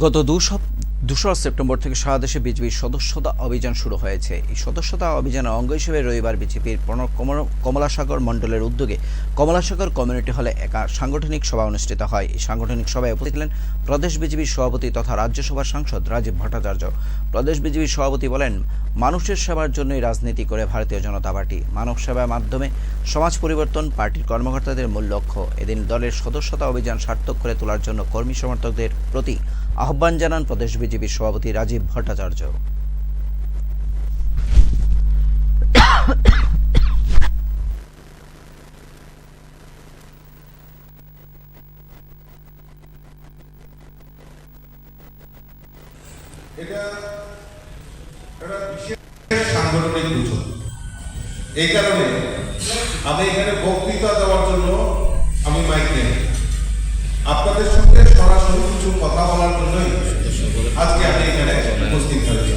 গত 2 সেপ্টেম্বর থেকে সারা দেশে বিজেপির সদস্যতা অভিযান শুরু হয়েছে। এই সদস্যতা অভিযানের অঙ্গ হিসেবে রবিবার বিজেপির কমলাসাগর মণ্ডলের উদ্যোগে কমলাসাগর কমিউনিটি হলে এক সাংগঠনিক সভা অনুষ্ঠিত হয়। এই সাংগঠনিক সভায় উপস্থিত ছিলেন প্রদেশ বিজেপির সভাপতি তথা রাজ্যসভার সাংসদ রাজীব ভট্টাচার্য। প্রদেশ বিজেপির সভাপতি বলেন, মানুষের সেবার জন্যই রাজনীতি করে ভারতীয় জনতা পার্টি। মানব সেবার মাধ্যমে সমাজ পরিবর্তন পার্টির কর্মকর্তাদের মূল লক্ষ্য। এদিন দলের সদস্যতা অভিযান সার্থক করে তোলার জন্য কর্মী সমর্থকদের প্রতি আহ্বান জানান প্রদেশ বিজেপির সভাপতি রাজীব ভট্টাচার্য। এটা একটা বিশেষ সাংগঠনিক উৎসব। এই কারণে আমি এখানে বক্তৃতা দেওয়ার জন্য আমি মাইক নেই, আপনাদের সঙ্গে সরাসরি কিছু কথা বলার জন্যই আজকে আমি এখানে উপস্থিত হয়েছি।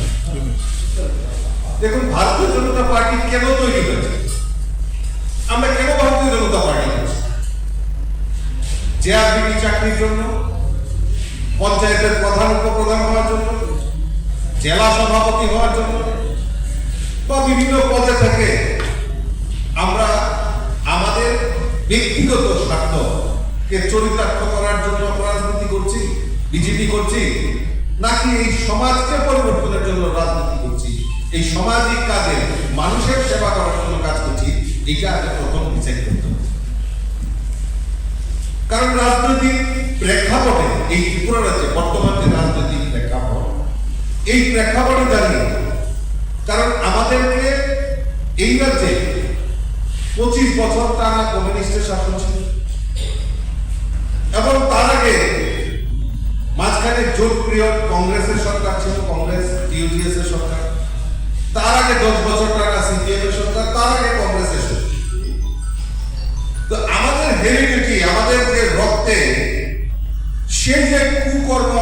দেখুন, ভারতীয় জনতা পার্টি কেন তৈরি হয়েছে? আমরা কেন ভারতীয় জনতা পার্টি করছি? জেআরবিটি চাকরির জন্য, পঞ্চায়েতের প্রধান উপপ্রধান হওয়ার জন্য, জেলা সভাপতি হওয়ার জন্য, বা বিভিন্ন পদে থেকে আমরা আমাদের ব্যক্তিগত স্বার্থকে চরিতার্থ করার জন্য রাজনীতি করছি, বিজেপি করছি, নাকি এই সমাজকে পরিবর্তনের জন্য রাজনীতি করছি, এই সামাজিক কাজে মানুষের সেবা করার জন্য কাজ করছি? এটা আগে প্রথম বিচার করতে হবে। কারণ রাজনৈতিক প্রেক্ষাপটে এই ত্রিপুরা রাজ্যে বর্তমান যে রাজনৈতিক প্রেক্ষাপট, এই প্রেক্ষাপটে দাঁড়িয়ে, কারণ আমাদেরকে এই রাজ্যে 25 বছর টানা কমিউনিস্টের শাসন ছিল, এবং তার আগে মাঝখানে জোট পিরিয়ড কংগ্রেসের সরকার ছিল, কংগ্রেস ইউডিএফ এর সরকার, তার আগে 10 বছর টানা সিপিএম এর সরকার, তার আগে কংগ্রেসের সরকার। তো আমাদের হেরিডিটি, আমাদের যে রক্তে সেই যে কুকর্ম